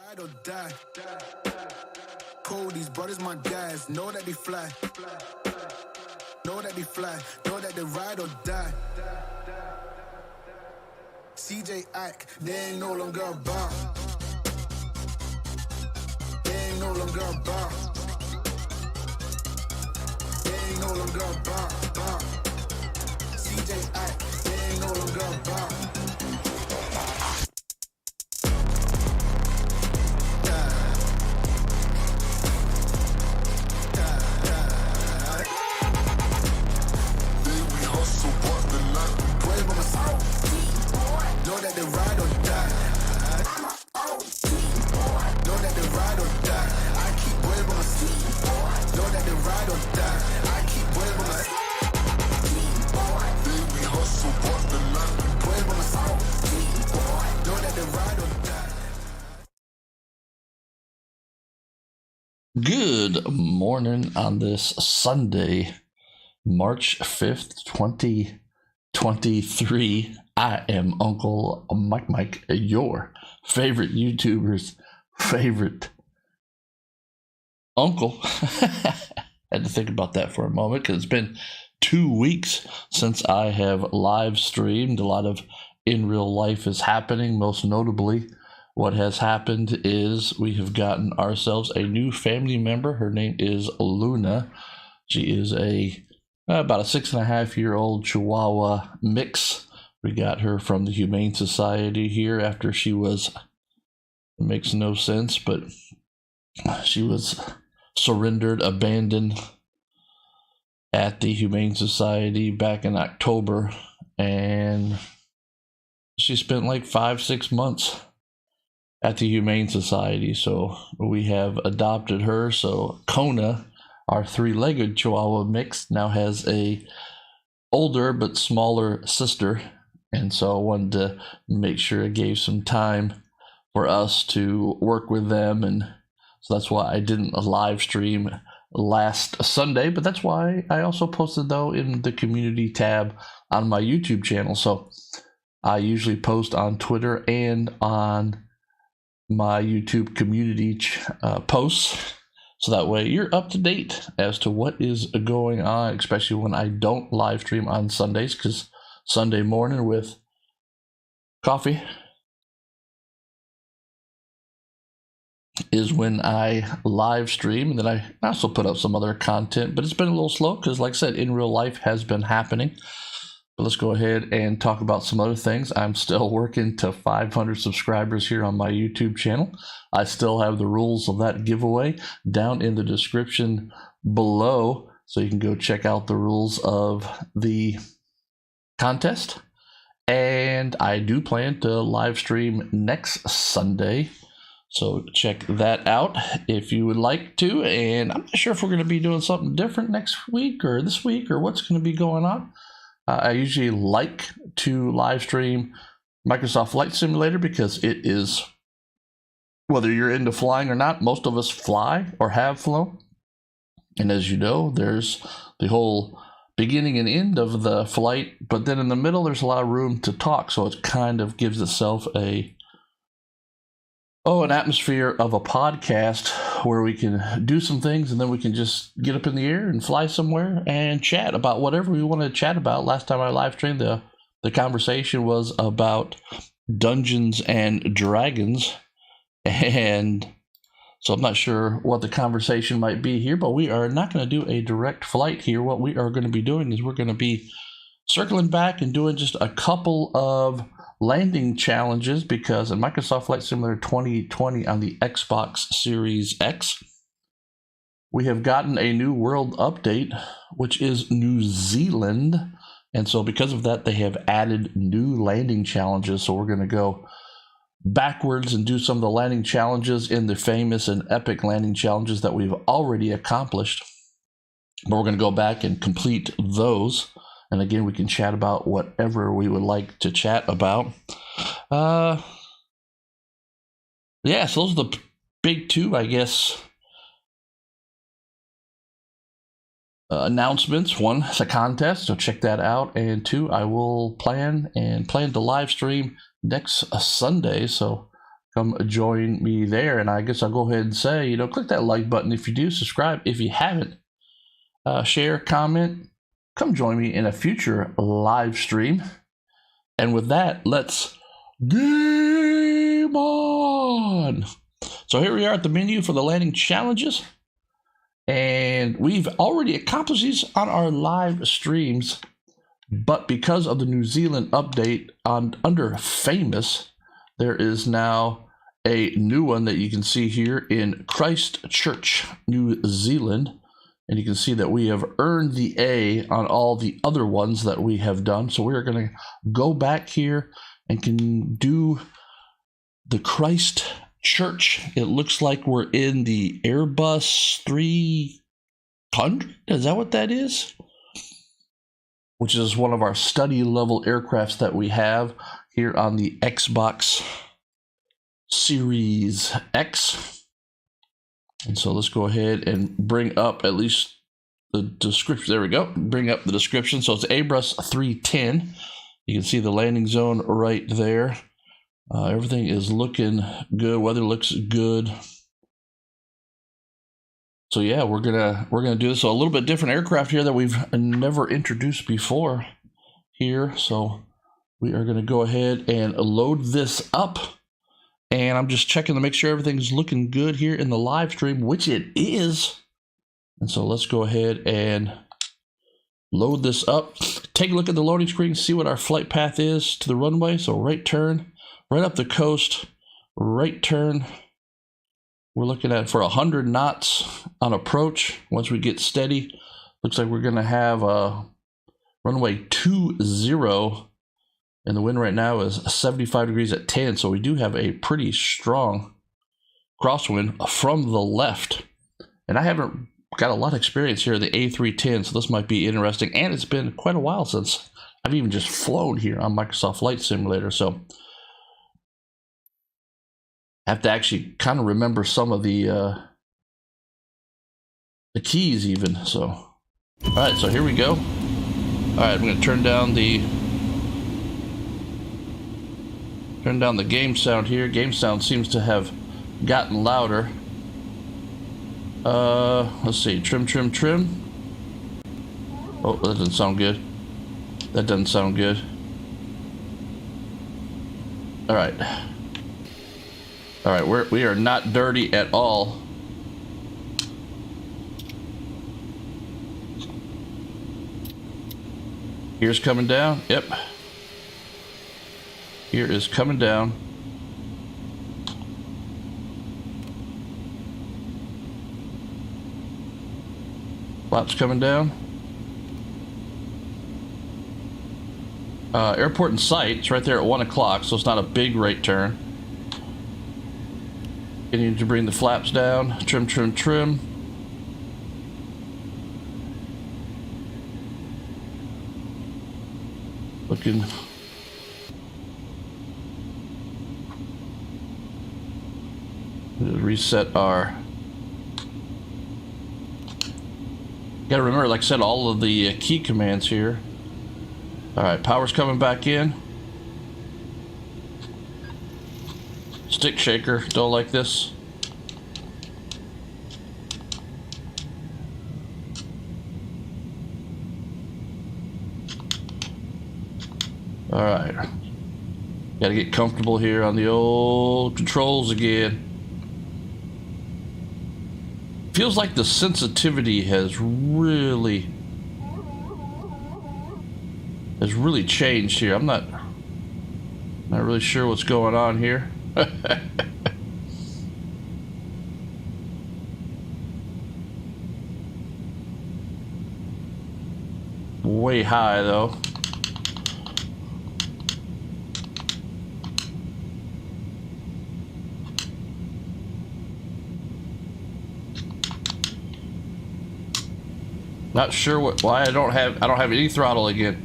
Ride or die. Cold, these brothers my guys. Know that they fly. Know that they fly. Know that they ride or die. CJ Ike, they ain't no longer about. They ain't no longer about. They ain't no longer about. CJ Ike, they ain't no longer about. Know that they ride or die. Know that they ride or die. I keep waving my seat. Know that they ride or die. I keep waving my seat. We hustle, but the life we wave on my seat. Know that they ride or die. Good morning on this Sunday, March 5th, 2023. I am Uncle Mike, your favorite YouTuber's favorite uncle. Had to think about that for a moment because it's been 2 weeks since I have live streamed. A lot of in real life is happening. Most notably, what has happened is we have gotten ourselves a new family member. Her name is Luna. She is about a 6.5-year-old Chihuahua mix. We got her from the Humane Society here after she was, it makes no sense, but she was surrendered, abandoned at the Humane Society back in October, and she spent like 5-6 months at the Humane Society. So we have adopted her. So Kona, our 3-legged Chihuahua mix, now has a older but smaller sister. And so I wanted to make sure I gave some time for us to work with them. And so that's why I didn't live stream last Sunday. But that's why I also posted, though, in the community tab on my YouTube channel. So I usually post on Twitter and on my YouTube community posts. So that way you're up to date as to what is going on, especially when I don't live stream on Sundays, because Sunday morning with coffee is when I live stream, and then I also put up some other content, but it's been a little slow because, like I said, in real life has been happening. But let's go ahead and talk about some other things. I'm still working to 500 subscribers here on my YouTube channel. I still have the rules of that giveaway down in the description below, so you can go check out the rules of the contest. And I do plan to live stream next Sunday, so check that out if you would like to. And I'm not sure if we're going to be doing something different next week or this week or what's going to be going on. I usually like to live stream Microsoft Flight Simulator because it is, whether you're into flying or not, most of us fly or have flown. And as you know, there's the whole beginning and end of the flight, but then in the middle there's a lot of room to talk, so it kind of gives itself an atmosphere of a podcast where we can do some things and then we can just get up in the air and fly somewhere and chat about whatever we want to chat about. Last time I live streamed, the conversation was about Dungeons and Dragons, and so I'm not sure what the conversation might be here, but we are not going to do a direct flight here. What we are going to be doing is we're going to be circling back and doing just a couple of landing challenges, because in Microsoft Flight Simulator 2020 on the Xbox Series X, we have gotten a new world update, which is New Zealand. And so because of that, they have added new landing challenges. So we're going to go backwards and do some of the landing challenges in the famous and epic landing challenges that we've already accomplished. But we're going to go back and complete those. And again, we can chat about whatever we would like to chat about. So those are the big two, I guess, announcements. One, it's a contest, so check that out. And two, I will plan to live stream next Sunday. So come join me there. And I guess I'll go ahead and say, click that like button if you do, subscribe if you haven't, share, comment, come join me in a future live stream. And with that, let's game on. So here we are at the menu for the landing challenges. And we've already accomplished these on our live streams. But because of the New Zealand update under famous, there is now a new one that you can see here in Christchurch, New Zealand. And you can see that we have earned the A on all the other ones that we have done. So we're going to go back here and can do the Christchurch. It looks like we're in the Airbus 300. Is that what that is? Which is one of our study level aircrafts that we have here on the Xbox Series X. And so let's go ahead and bring up at least the description. There we go. Bring up the description. So it's Airbus 310. You can see the landing zone right there. Everything is looking good. Weather looks good. So yeah, we're gonna do this. So a little bit different aircraft here that we've never introduced before here. So we are gonna go ahead and load this up. And I'm just checking to make sure everything's looking good here in the live stream, which it is. And so let's go ahead and load this up. Take a look at the loading screen, see what our flight path is to the runway. So right turn, right up the coast, right turn. We're looking at for 100 knots on approach. Once we get steady, looks like we're gonna have a runway 20. And the wind right now is 75 degrees at 10. So we do have a pretty strong crosswind from the left. And I haven't got a lot of experience here in the A310, so this might be interesting. And it's been quite a while since I've even just flown here on Microsoft Flight Simulator. So I have to actually kind of remember some of the keys even. So, all right, so here we go. All right, I'm going to turn down the game sound here. Game sound seems to have gotten louder. Let's see. Trim. Oh, that doesn't sound good. That doesn't sound good. All right. All right, we are not dirty at all. Here's coming down. Yep. Here is coming down. Flaps coming down. Airport in sight. It's right there at 1 o'clock, so it's not a big right turn. Getting to bring the flaps down. Trim. Looking. Reset our. Gotta remember, like I said, all of the key commands here. Alright, power's coming back in. Stick shaker, don't like this. Alright. Gotta get comfortable here on the old controls again. Feels like the sensitivity has really changed here. I'm not really sure what's going on here. Way high though. Not sure why I don't have any throttle again.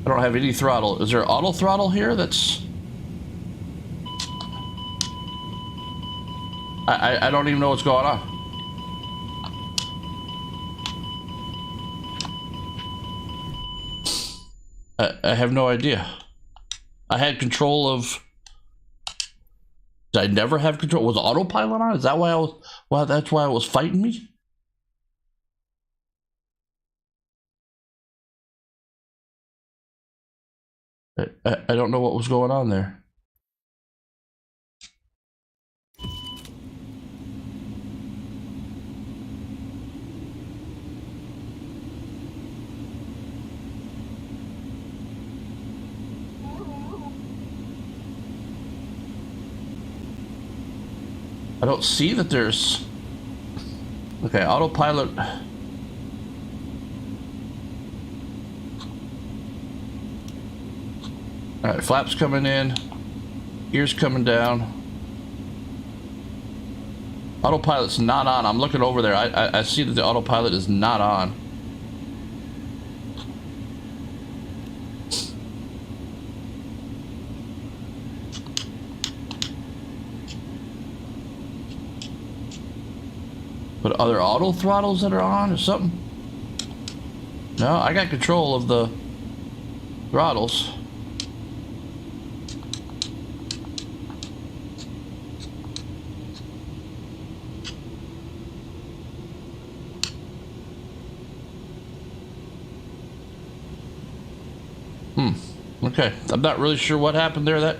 I don't have any throttle. Is there auto throttle here? That's I don't even know what's going on. I have no idea. I had control of... Did I never have control? Was autopilot on? Is that why I was... Well, that's why it was fighting me? I don't know what was going on there. I don't see that there's... Okay, autopilot. Alright, flaps coming in. Gears coming down. Autopilot's not on. I'm looking over there. I see that the autopilot is not on. But are there auto throttles that are on or something? No, I got control of the throttles. Okay, I'm not really sure what happened there. That.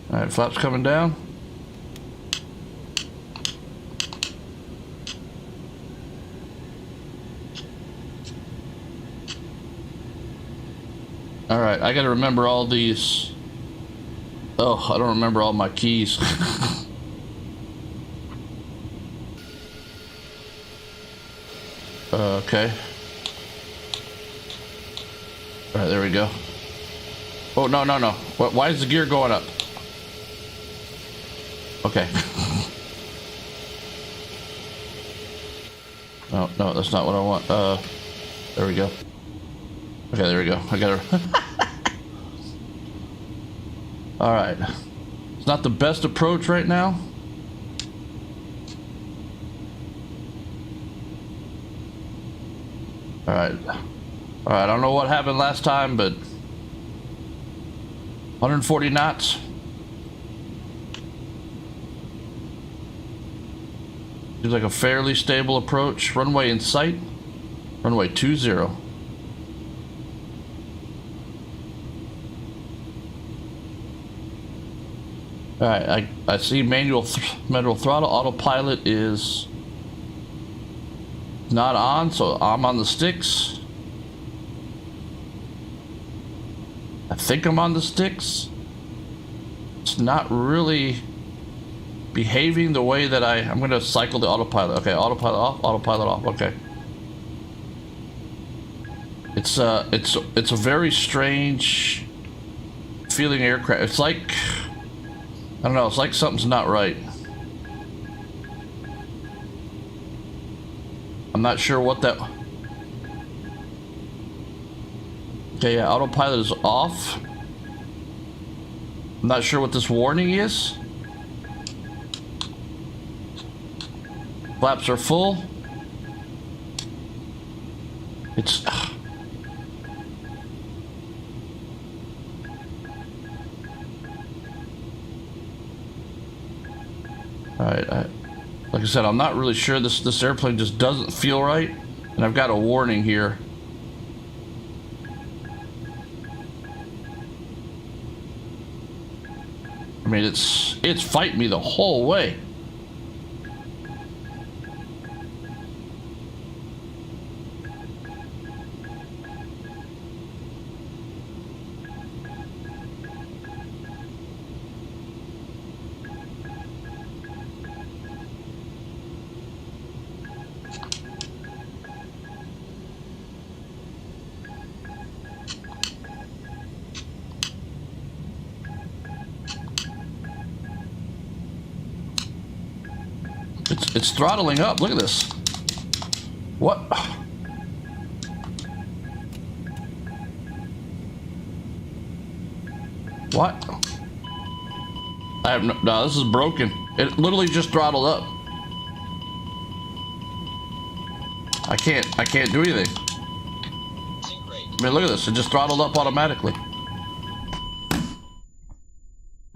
All right, flaps coming down. All right, I got to remember all these. Oh, I don't remember all my keys. Okay. All right, there we go. Oh, no, no, no. Why is the gear going up? Okay. No, no, that's not what I want. There we go. Okay, there we go. I got her. All right. It's not the best approach right now. All right. All right, I don't know what happened last time, but 140 knots. Seems like a fairly stable approach. Runway in sight. Runway 20. All right, I see manual throttle. Autopilot is not on, so I'm on the sticks. I think I'm on the sticks. It's not really behaving the way that I'm going to cycle the autopilot. Okay, autopilot off, autopilot off. Okay. It's a very strange feeling aircraft. It's like, I don't know, it's like something's not right. I'm not sure what that... Okay, yeah, autopilot is off. I'm not sure what this warning is. Flaps are full. It's... Alright, like I said, I'm not really sure. This airplane just doesn't feel right. And I've got a warning here. I mean, it's fighting me the whole way. It's throttling up. Look at this. What? What? I have no, this is broken. It literally just throttled up. I can't do anything. I mean, look at this. It just throttled up automatically.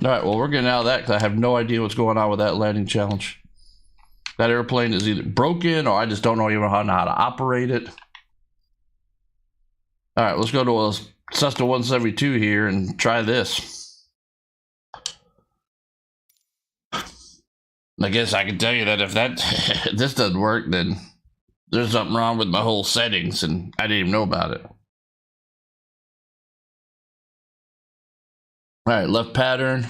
All right, well, we're getting out of that because I have no idea what's going on with that landing challenge. That airplane is either broken or I just don't know even how to operate it. All right, let's go to a Cessna 172 here and try this. I guess I can tell you that if this doesn't work, then there's something wrong with my whole settings and I didn't even know about it. All right, left pattern.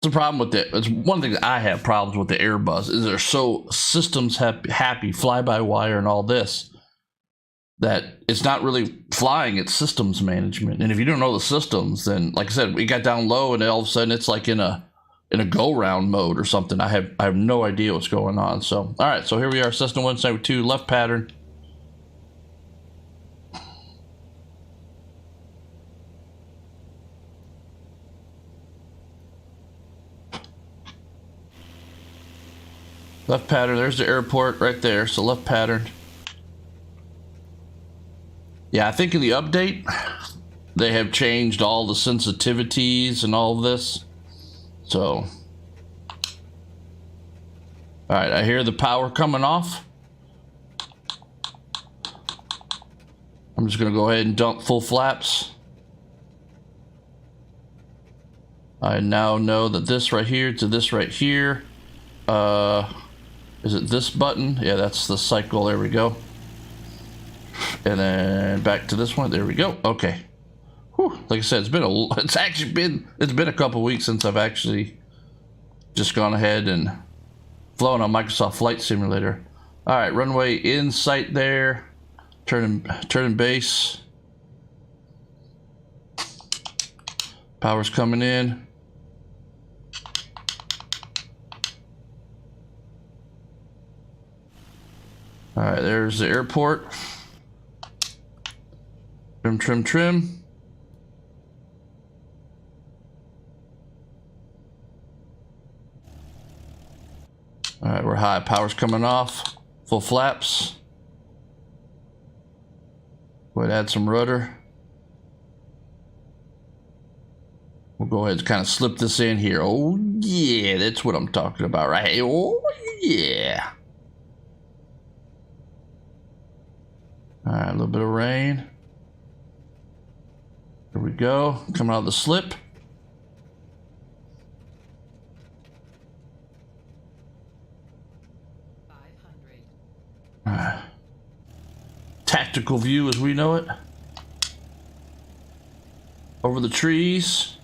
The problem with it, it's one thing that I have problems with the Airbus is they're so systems happy, fly-by-wire and all this, that it's not really flying, it's systems management. And if you don't know the systems, then like I said, we got down low and all of a sudden it's like in a go-round mode or something. I have no idea what's going on. So all right, so here we are, Cessna 172, left pattern. Left pattern, there's the airport right there, so left pattern. Yeah, I think in the update, they have changed all the sensitivities and all of this. So, all right, I hear the power coming off. I'm just gonna go ahead and dump full flaps. I now know that this right here to this right here, is it this button? Yeah, that's the cycle. There we go. And then back to this one. There we go. Okay. Whew. Like I said, it's been a couple weeks since I've actually just gone ahead and flown on Microsoft Flight Simulator. All right, runway in sight there. Turning base. Power's coming in. All right, there's the airport. Trim, trim, trim. All right, we're high. Power's coming off. Full flaps. Go ahead and add some rudder. We'll go ahead and kind of slip this in here. Oh, yeah, that's what I'm talking about right here. Oh, yeah. All right, a little bit of rain. Here we go. Coming out of the slip. Tactical view as we know it. Over the trees.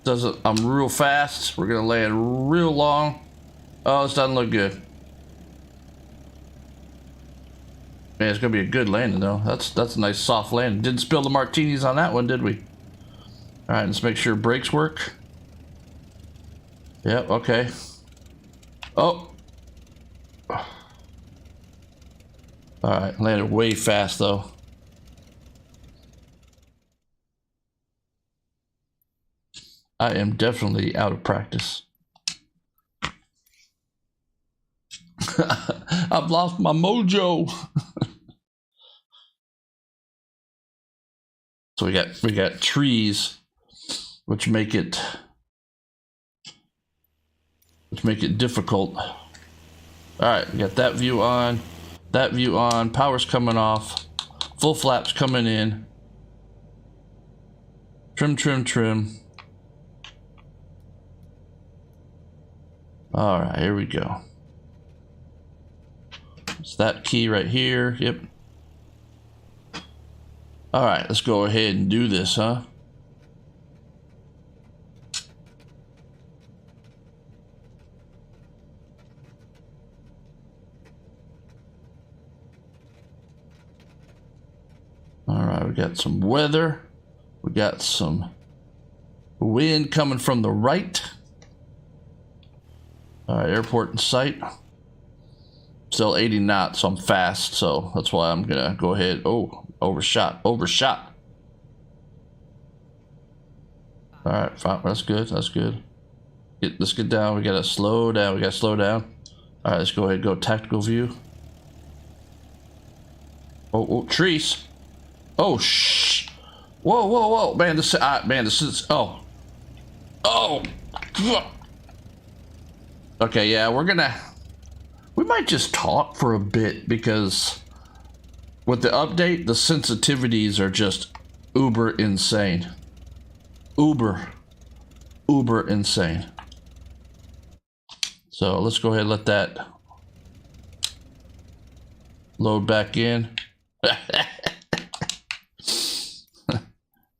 I'm real fast. We're gonna land real long. Oh, this doesn't look good. Man, it's gonna be a good landing though. That's a nice soft landing. Didn't spill the martinis on that one, did we? All right, let's make sure brakes work. Yep. Okay. Oh. All right, landed way fast though. I am definitely out of practice. I've lost my mojo. So we got trees, which make it difficult. All right, we got that view on. That view on, power's coming off, full flaps coming in, trim, trim, trim. All right, here we go. It's that key right here, yep. All right, let's go ahead and do this, huh? All right, we got some weather. We got some wind coming from the right. All right, airport in sight. Still 80 knots, so I'm fast, so that's why I'm gonna go ahead. Oh, overshot. All right, fine. That's good. Let's get down. We gotta slow down. All right, let's go ahead and go tactical view. Oh, trees. Oh, shh. Whoa, whoa, whoa. Man, this is, oh. Oh. Okay, yeah, we might just talk for a bit because with the update, the sensitivities are just uber insane. Uber insane. So let's go ahead and let that load back in.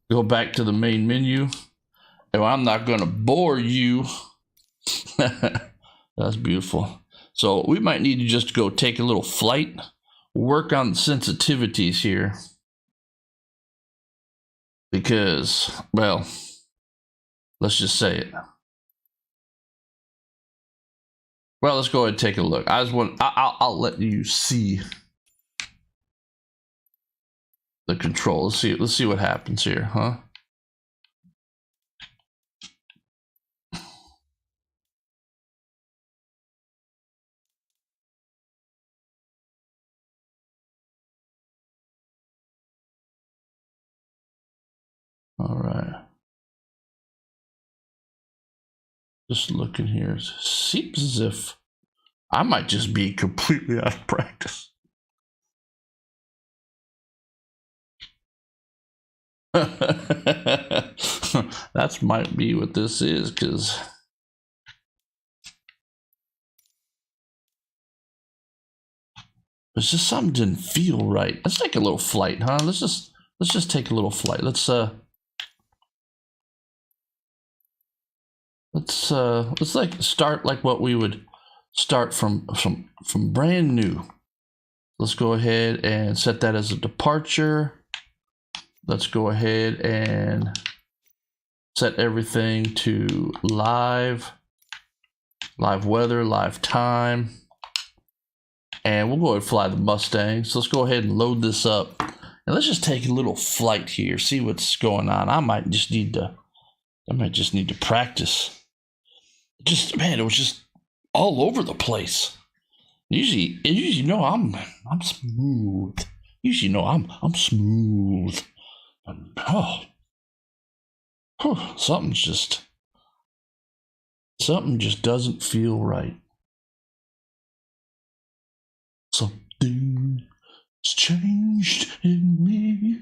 Go back to the main menu. And I'm not going to bore you. That's beautiful. So we might need to just go take a little flight, work on the sensitivities here. Because, well, let's just say it. Well, let's go ahead and take a look. I'll let you see the control. Let's see what happens here, huh? All right. Just looking here. It seems as if I might just be completely out of practice. That might be what this is, because it's just something didn't feel right. Let's take a little flight, huh? Let's just take a little flight. Let's like start like what we would start from brand new. Let's go ahead and set that as a departure. Let's go ahead and set everything to live weather, live time, and we'll go ahead and fly the Mustang. So let's go ahead and load this up, and let's just take a little flight here, see what's going on. I might just need to practice. Just, man, it was just all over the place. Usually, you know, I'm smooth. Usually, you know, I'm smooth. Oh, something just doesn't feel right. Something's changed in me.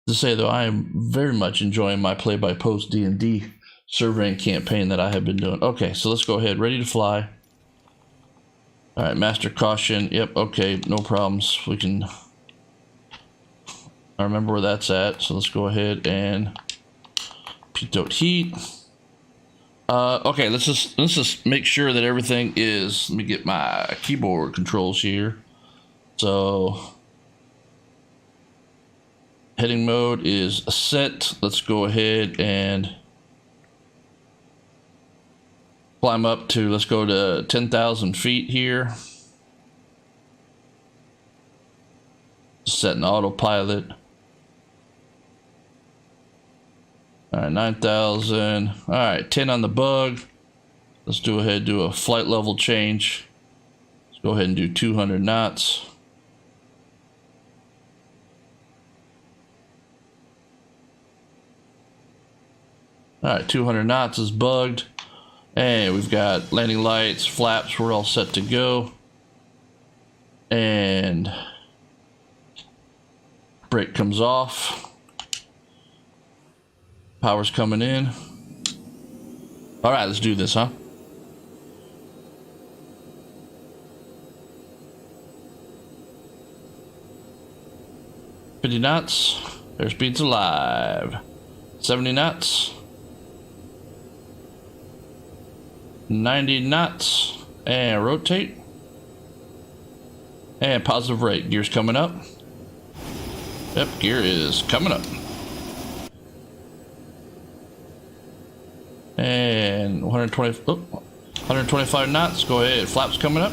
To say though, I am very much enjoying my play-by-post D&D surveying campaign that I have been doing. Okay, so let's go ahead, ready to fly. All right, master caution. Yep, okay, no problems. We can. I remember where that's at, so let's go ahead and pitot heat. Okay, let's just make sure that everything is. Let me get my keyboard controls here. So heading mode is set. Let's go ahead and climb up to, let's go to 10,000 feet here. Setting autopilot. All right, 9,000. All right, 10 on the bug. Let's do a flight level change. Let's go ahead and do 200 knots. All right, 200 knots is bugged. And we've got landing lights, flaps, we're all set to go. And brake comes off. Power's coming in. All right, let's do this, huh? $50 knots. Airspeed's alive. 70 knots. 90 knots. And rotate. And positive rate. Gear's coming up. Yep, gear is coming up. And 125 knots. Go ahead. Flaps coming up.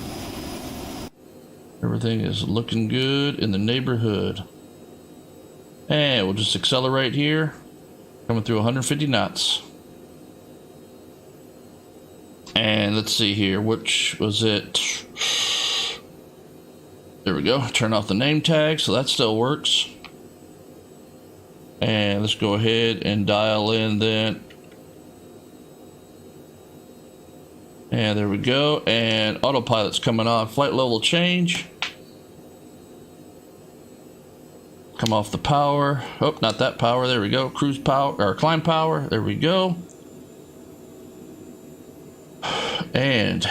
Everything is looking good in the neighborhood. And we'll just accelerate here. Coming through 150 knots. And let's see here. Which was it? There we go. Turn off the name tag, so that still works. And let's go ahead and dial in then. And there we go. And autopilot's coming on. Flight level change. Come off the power. Oh, not that power. There we go. Cruise power or climb power. There we go. And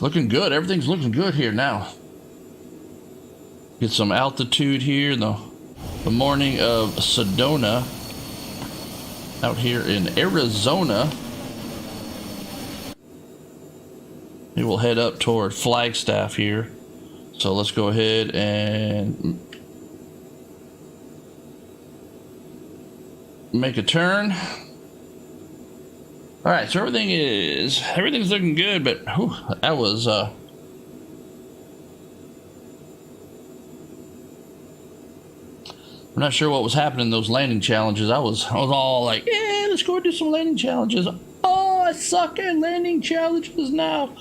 looking good. Everything's looking good here now. Get some altitude here in the morning of Sedona, out here in Arizona. We will head up toward Flagstaff here. So let's go ahead and make a turn. All right, so everything's looking good, but whew, that was I'm not sure what was happening in those landing challenges. I was all like, yeah, let's go do some landing challenges. Oh, I suck at landing challenges now.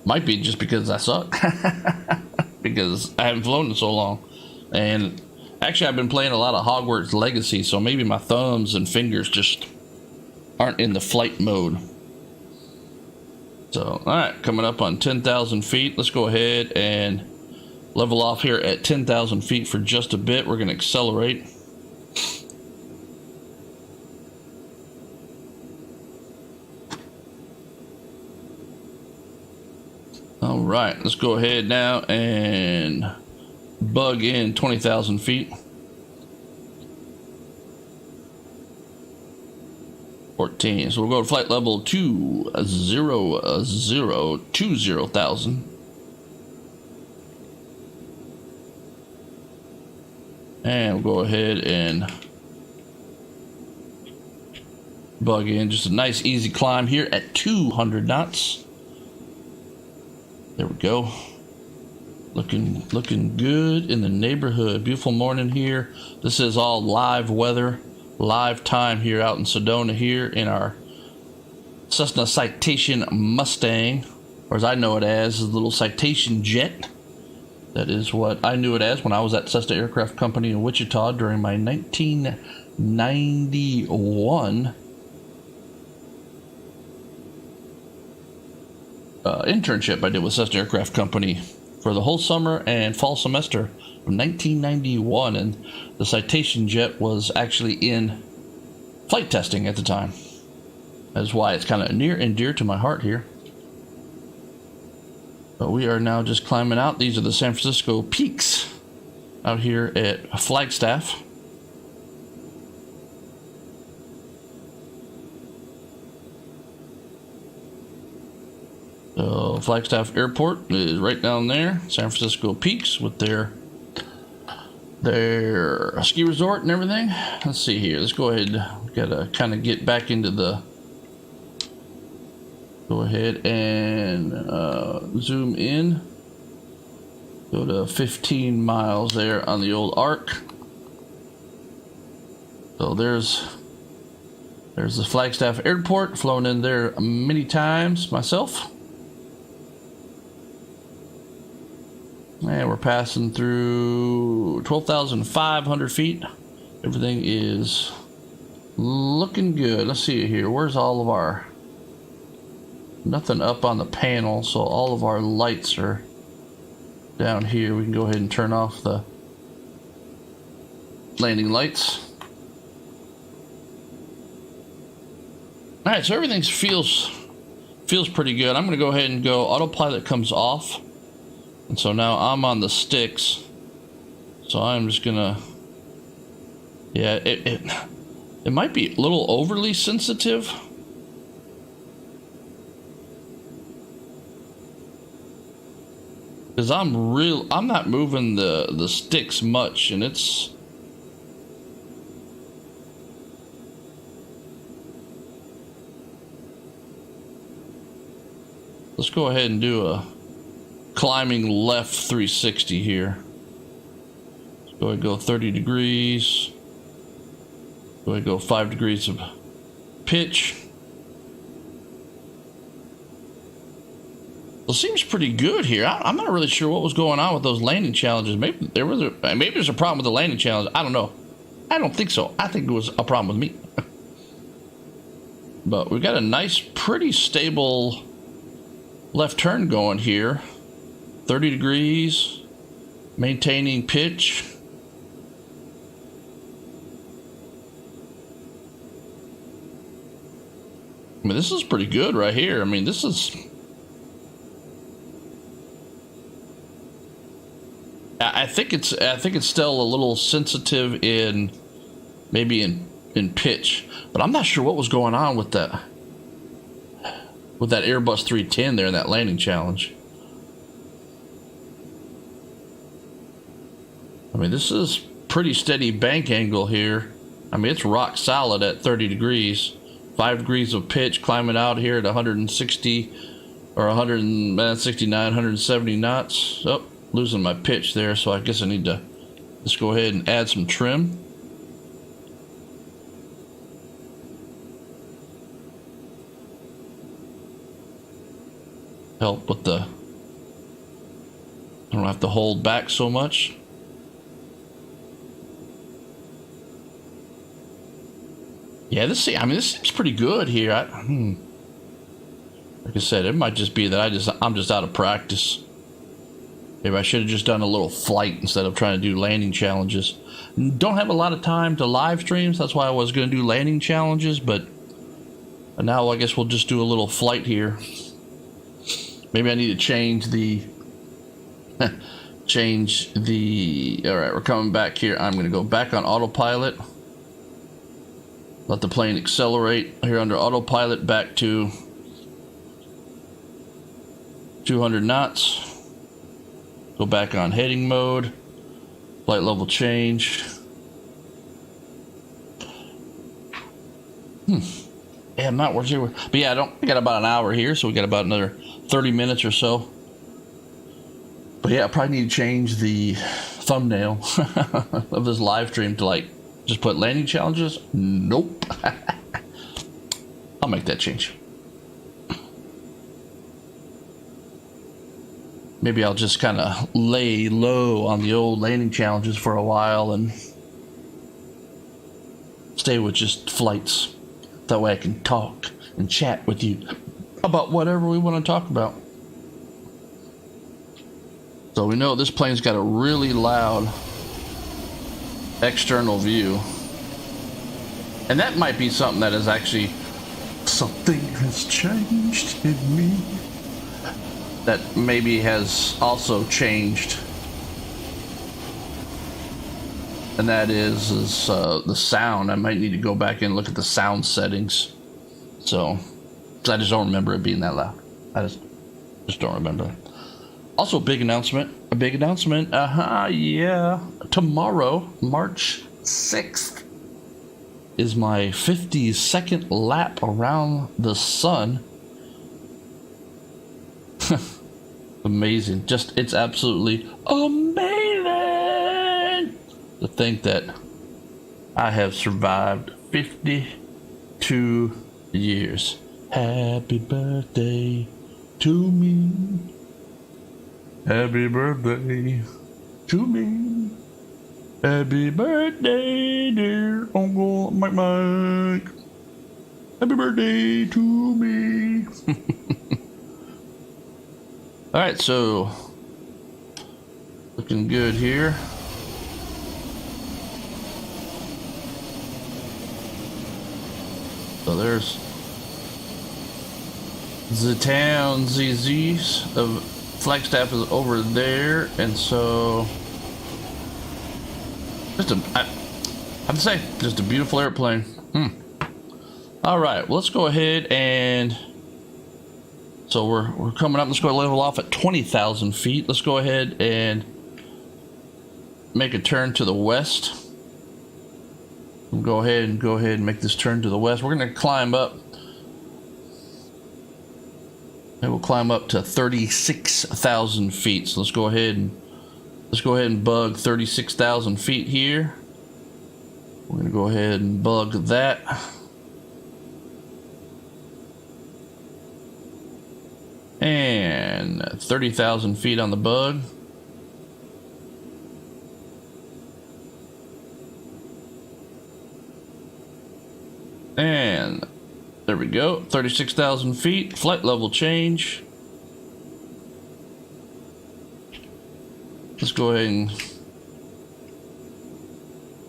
Might be just because I suck. Because I haven't flown in so long. And actually, I've been playing a lot of Hogwarts Legacy, so maybe my thumbs and fingers just aren't in the flight mode. So, alright, coming up on 10,000 feet. Let's go ahead and level off here at 10,000 feet for just a bit. We're going to accelerate. All right, let's go ahead now and bug in 20,000 feet. 14. So we'll go to flight level 20,000. And we'll go ahead and bug in. Just a nice easy climb here at 200 knots. There we go. Looking good in the neighborhood. Beautiful morning here. This is all live weather, live time here out in Sedona here in our Cessna Citation Mustang, or as I know it as, a little Citation jet. That is what I knew it as when I was at Cessna Aircraft Company in Wichita during my 1991 internship I did with Cessna Aircraft Company for the whole summer and fall semester of 1991. And the Citation jet was actually in flight testing at the time. That's why it's kind of near and dear to my heart here. But we are now just climbing out. These are the San Francisco peaks out here at Flagstaff. So Flagstaff Airport is right down there. San Francisco peaks with their ski resort and everything. Let's see here. Let's go ahead. Gotta kind of get back into the. Go ahead and zoom in. Go to 15 miles there on the old arc. So there's the Flagstaff Airport. Flown in there many times myself. And we're passing through 12,500 feet. Everything is looking good. Let's see here. Where's all of our... Nothing up on the panel, so all of our lights are down here. We can go ahead and turn off the landing lights. Alright, so everything feels pretty good. I'm going to go ahead and go. Autopilot comes off. And so now I'm on the sticks. So I'm just going to... Yeah, it might be a little overly sensitive. Because I'm not moving the sticks much, and it's... Let's go ahead and do a climbing left 360 here. Let's go ahead and go 30 degrees. Go ahead and go 5 degrees of pitch. Well, it seems pretty good here. I'm not really sure what was going on with those landing challenges. Maybe there's a problem with the landing challenge. I don't know. I don't think so. I think it was a problem with me. But we've got a nice, pretty stable left turn going here. 30 degrees, maintaining pitch. I mean, this is pretty good right here. I mean, this is... I think it's still a little sensitive in pitch, but I'm not sure what was going on with that Airbus 310 there in that landing challenge. I mean, this is pretty steady bank angle here. I mean, it's rock solid at 30 degrees. 5 degrees of pitch, climbing out here at 160 or 169, 170 knots. Oh, losing my pitch there, so I guess I need to just go ahead and add some trim. Help with the... I don't have to hold back so much. Yeah, this seems pretty good here. Like I said, it might just be that I'm just out of practice. Maybe I should have just done a little flight instead of trying to do landing challenges. Don't have a lot of time to live streams. That's why I was going to do landing challenges, but now I guess we'll just do a little flight here. Maybe I need to change the... All right, we're coming back here. I'm going to go back on autopilot. Let the plane accelerate here under autopilot back to 200 knots. Go back on heading mode. Flight level change. Yeah, I'm not sure. But yeah, I got about an hour here, so we got about another 30 minutes or so. But yeah, I probably need to change the thumbnail of this live stream to like just put landing challenges. Nope. I'll make that change. Maybe I'll just kind of lay low on the old landing challenges for a while and stay with just flights. That way I can talk and chat with you about whatever we want to talk about. So we know this plane's got a really loud external view, and that might be something that is actually something has changed in me that maybe has also changed, and that is the sound. I might need to go back and look at the sound settings, so I just don't remember it being that loud. I just don't remember. Also, a big announcement. Yeah. Tomorrow, March 6th, is my 52nd lap around the sun. Amazing. It's absolutely amazing to think that I have survived 52 years. Happy birthday to me. Happy birthday to me. Happy birthday, dear Uncle Mike. Happy birthday to me. Alright, so looking good here. So there's the town ZZs of Flagstaff is over there, and so I have to say, just a beautiful airplane. All right, well, let's go ahead and so we're coming up. Let's go level off at 20,000 feet. Let's go ahead and make a turn to the west. We'll go ahead and make this turn to the west. We're going to climb up. And we'll climb up to 36,000 feet. So let's go ahead and bug 36,000 feet here. We're going to go ahead and bug that. And And 30,000 feet on the bug. And there we go, 36,000 feet, flight level change. Let's go ahead and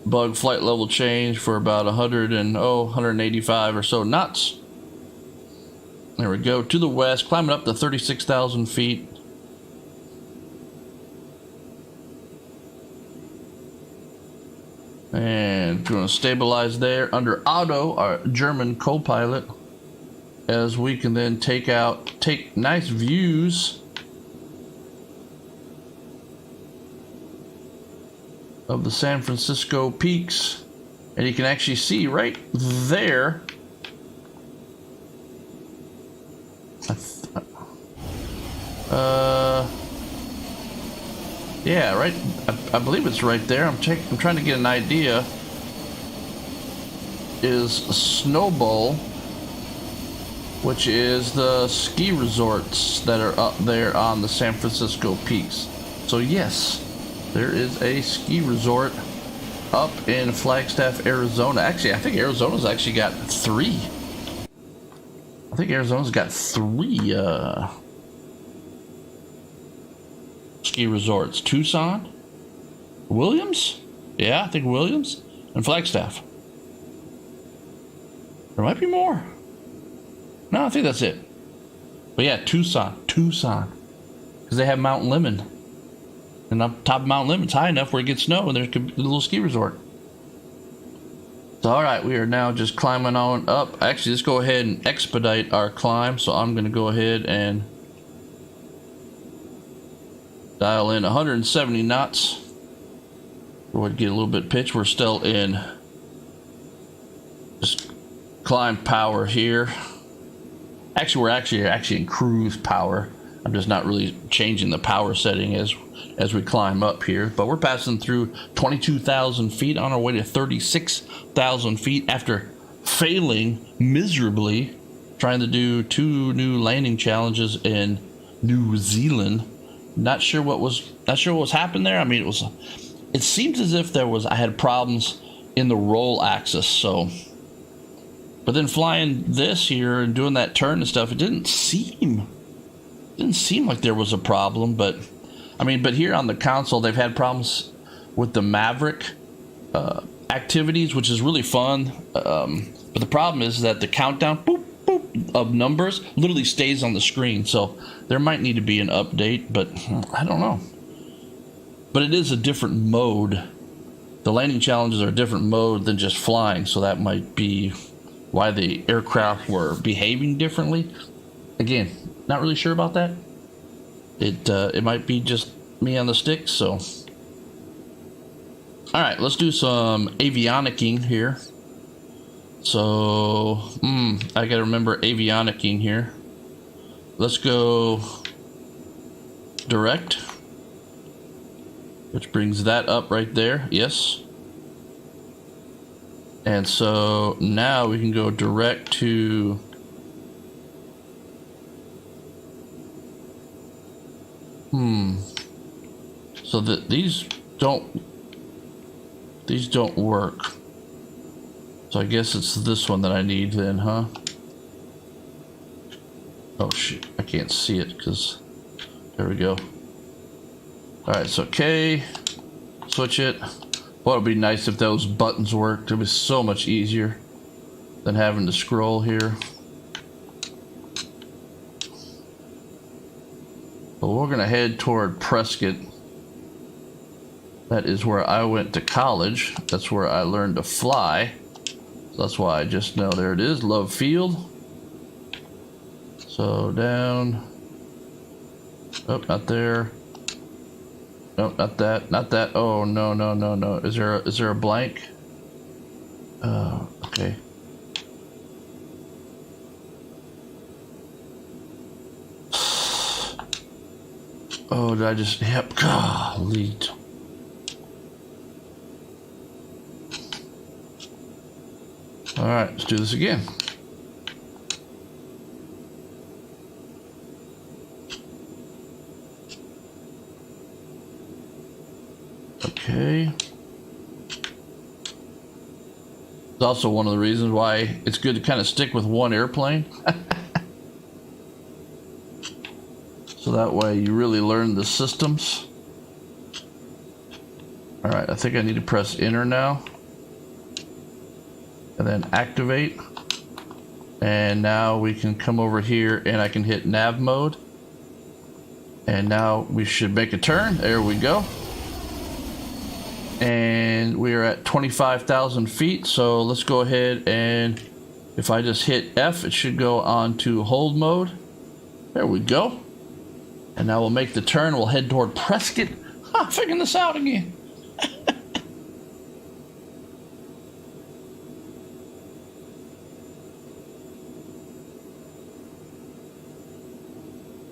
bug flight level change for about 185 or so knots. There we go, to the west, climbing up to 36,000 feet. And going to stabilize there under auto, our German co-pilot, as we can then take nice views of the San Francisco peaks. And you can actually see right there, yeah, right. I believe it's right there. I'm trying to get an idea. Is Snowbowl, which is the ski resorts that are up there on the San Francisco peaks. So yes, there is a ski resort up in Flagstaff, Arizona. Actually, I think Arizona's actually got three. I think Arizona's got three ski resorts. Tucson, Williams, yeah, I think Williams, and Flagstaff. There might be more. No, I think that's it. But yeah, Tucson, because they have Mount Lemmon, and up top of Mount Lemmon's high enough where it gets snow, and there's a little ski resort. So all right, we are now just climbing on up. Actually, let's go ahead and expedite our climb. So I'm going to go ahead and dial in 170 knots. Go ahead and get a little bit of pitch. We're still in just climb power here. Actually, we're actually in cruise power. I'm just not really changing the power setting as we climb up here. But we're passing through 22,000 feet on our way to 36,000 feet after failing miserably trying to do 2 new landing challenges in New Zealand. Not sure what was happening there. I mean, it seems as if I had problems in the roll axis. So, but then flying this here and doing that turn and stuff, it didn't seem like there was a problem. But I mean, but here on the console, they've had problems with the Maverick activities, which is really fun. But the problem is that the countdown boop, boop, of numbers literally stays on the screen. So there might need to be an update, but I don't know. But it is a different mode. The landing challenges are a different mode than just flying. So that might be why the aircraft were behaving differently. Again, not really sure about that. It might be just me on the stick. So, all right, let's do some avionicking here. So, I gotta remember avionicking here. Let's go direct, which brings that up right there. Yes. And so now we can go direct to so that these don't work. So I guess it's this one that I need then, huh? Oh shit, I can't see it because there we go. All right, so K, switch it. Well, it'd be nice if those buttons worked. It was so much easier than having to scroll here. But we're gonna head toward Prescott. That is where I went to college. That's where I learned to fly. So that's why I just know. There it is, Love Field. So down. Oh, not there. Nope, not that. Not that. Oh no, no, no, no. Is there a blank? Okay. Oh, did I just? Yep. Golly. All right, let's do this again. Okay. It's also one of the reasons why it's good to kind of stick with one airplane. So that way you really learn the systems. Alright, I think I need to press enter now. And then activate. And now we can come over here and I can hit nav mode. And now we should make a turn. There we go. And we are at 25,000 feet. So let's go ahead and if I just hit F, it should go on to hold mode. There we go. And now we'll make the turn. We'll head toward Prescott. Figuring this out again.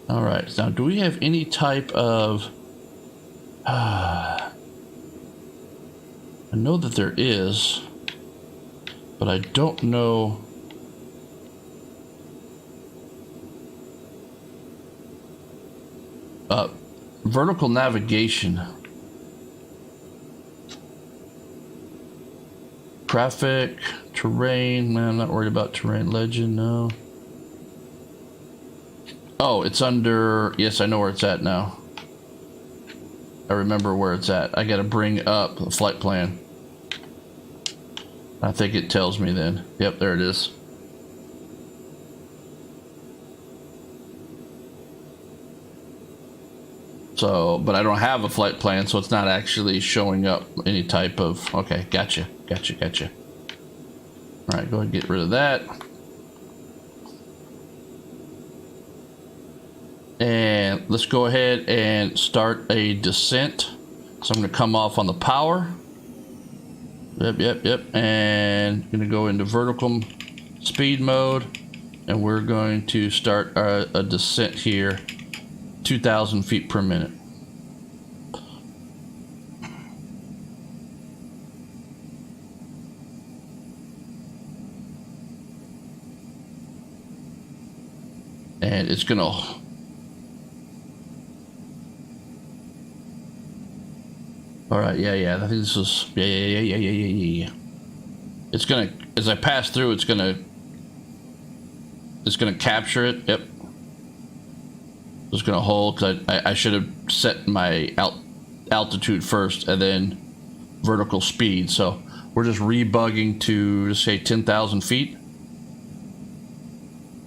All right. Now, do we have any type of... I know that there is, but I don't know... vertical navigation. Traffic, terrain. Man, I'm not worried about terrain. Legend, no. Oh, it's under... Yes, I know where it's at now. I remember where it's at. I gotta bring up the flight plan. I think it tells me then. Yep, there it is. So, but I don't have a flight plan, so it's not actually showing up any type of... Okay, gotcha. Alright, go ahead and get rid of that. And let's go ahead and start a descent. So I'm going to come off on the power. Yep. And I'm going to go into vertical speed mode. And we're going to start a descent here. 2,000 feet per minute. And it's gonna... Alright, yeah. I think this is... Yeah. It's gonna... As I pass through, it's gonna capture it. Yep. Just gonna hold because I should have set my altitude first and then vertical speed. So we're just rebugging to just say 10,000 feet,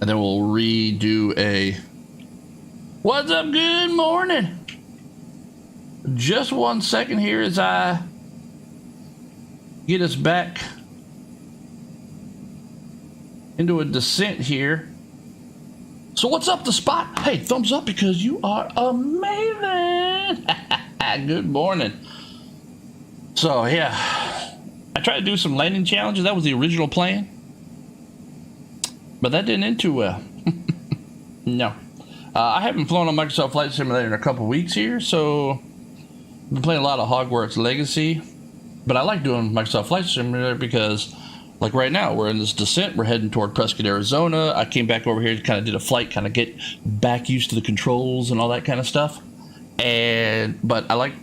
and then we'll redo a what's up, good morning. Just 1 second here as I get us back into a descent here. So what's up, the spot? Hey, thumbs up because you are amazing. Good morning. So yeah, I tried to do some landing challenges. That was the original plan, but that didn't end too well. No, I haven't flown on Microsoft Flight Simulator in a couple weeks here, so I've been playing a lot of Hogwarts Legacy. But I like doing Microsoft Flight Simulator because, like right now, we're in this descent. We're heading toward Prescott, Arizona. I came back over here to kind of did a flight, kind of get back used to the controls and all that kind of stuff. But I like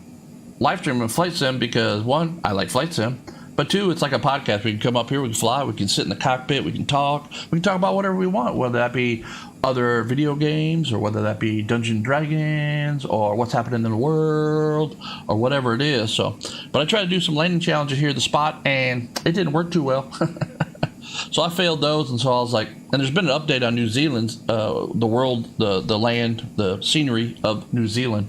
Livestream and Flight Sim because, one, I like Flight Sim. But two, it's like a podcast. We can come up here, we can fly, we can sit in the cockpit, we can talk about whatever we want, whether that be other video games or whether that be Dungeons & Dragons or what's happening in the world or whatever it is. So, but I tried to do some landing challenges here at the spot and it didn't work too well. So I failed those, and so I was like, and there's been an update on New Zealand, the world, the land, the scenery of New Zealand.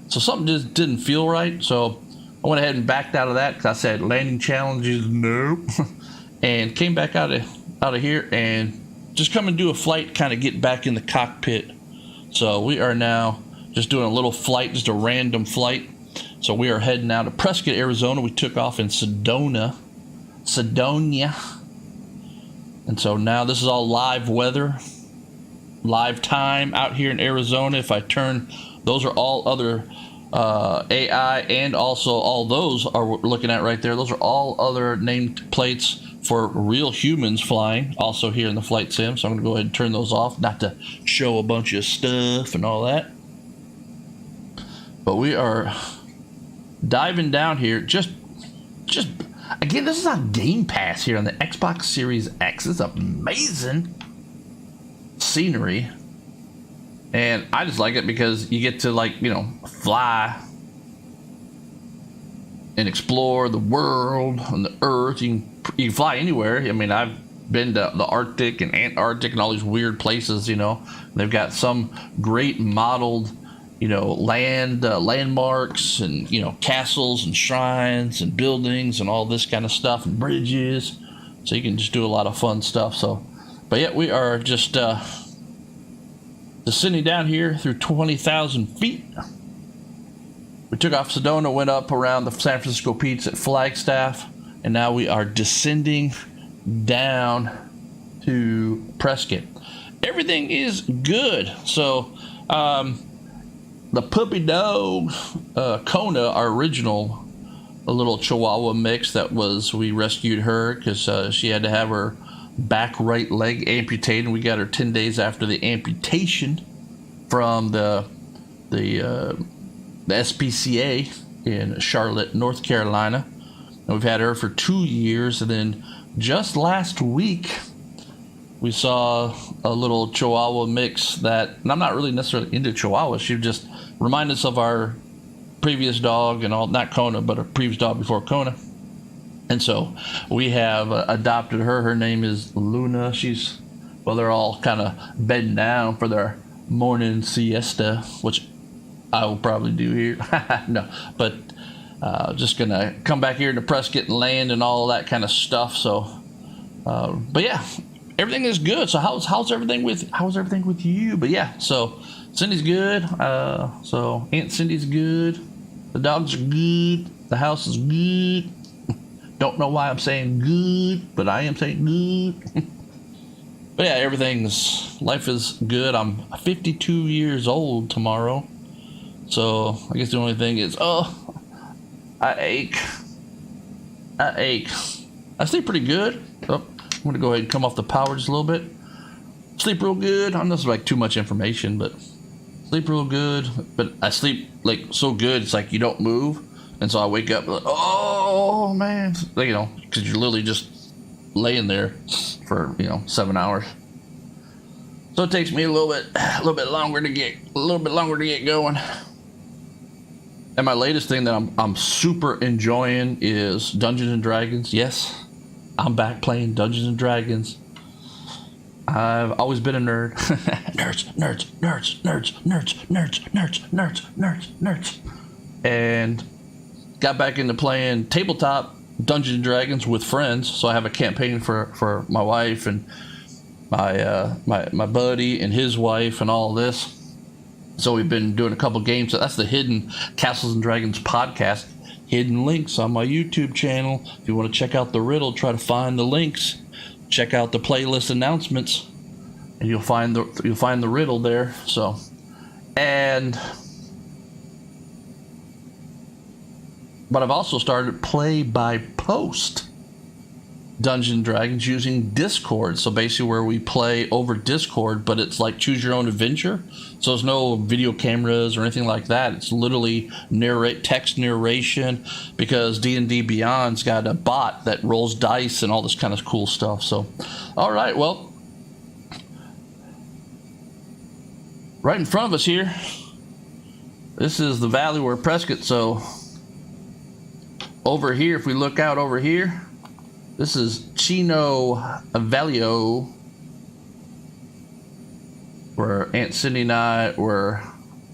So something just didn't feel right. So I went ahead and backed out of that because I said landing challenges, nope. And came back out of here and just come and do a flight, kind of get back in the cockpit. So we are now just doing a little flight, just a random flight. So we are heading out to Prescott, Arizona. We took off in Sedona. And so now this is all live weather, live time out here in Arizona. If I turn, those are all other AI, and also all those are looking at right there. Those are all other named plates for real humans flying, also here in the flight sim. So I'm going to go ahead and turn those off, not to show a bunch of stuff and all that. But we are diving down here, just again, this is on Game Pass here on the Xbox Series X. It's amazing scenery, and I just like it because you get to, like, you know, fly and explore the world and the Earth. You can fly anywhere. I mean, I've been to the Arctic and Antarctic and all these weird places. You know, they've got some great modeled, you know, landmarks and, you know, castles and shrines and buildings and all this kind of stuff and bridges. So you can just do a lot of fun stuff. So, but yeah, we are just descending down here through 20,000 feet. We took off Sedona, went up around the San Francisco Peaks at Flagstaff, and now we are descending down to Prescott. Everything is good. So, the puppy dog, Kona, our original little Chihuahua mix we rescued her because she had to have her back right leg amputated. We got her 10 days after the amputation from the SPCA in Charlotte, North Carolina. And we've had her for 2 years. And then just last week, we saw a little Chihuahua mix that, and I'm not really necessarily into Chihuahuas. She just reminded us of our previous dog and all, not Kona, but our previous dog before Kona. And so we have adopted her. Her name is Luna. They're all kind of bedding down for their morning siesta, which I will probably do here. No, but just gonna come back here to Prescott and land and all that kind of stuff. So, but yeah, everything is good. So how's everything with you? But yeah, so Cindy's good. So Aunt Cindy's good. The dogs are good. The house is good. Don't know why I'm saying good, but I am saying good. But yeah, life is good. I'm 52 years old tomorrow. So I guess the only thing is, I ache. I sleep pretty good. Oh, I'm going to go ahead and come off the power just a little bit. Sleep real good. I know this is like too much information, but sleep real good. But I sleep like so good, it's like you don't move. And so I wake up like, oh man, you know, because you're literally just laying there for, 7 hours. So it takes me a little bit longer to get going. And my latest thing that I'm super enjoying is Dungeons and Dragons. Yes, I'm back playing Dungeons and Dragons. I've always been a nerd. Nerds. And got back into playing tabletop Dungeons and Dragons with friends. So I have a campaign for my wife and my buddy and his wife and all this. So we've been doing a couple games. So that's the Hidden Castles and Dragons podcast. Hidden links on my YouTube channel. If you want to check out the riddle, try to find the links. Check out the playlist announcements, and you'll find the riddle there. So, but I've also started play by post Dungeons and Dragons using Discord. So basically where we play over Discord, but it's like choose your own adventure. So there's no video cameras or anything like that. It's literally text narration, because D&D Beyond's got a bot that rolls dice and all this kind of cool stuff. So, all right, well, right in front of us here, this is the valley where Prescott. So over here, if we look out over here, this is Chino Valio, where Aunt Cindy and I were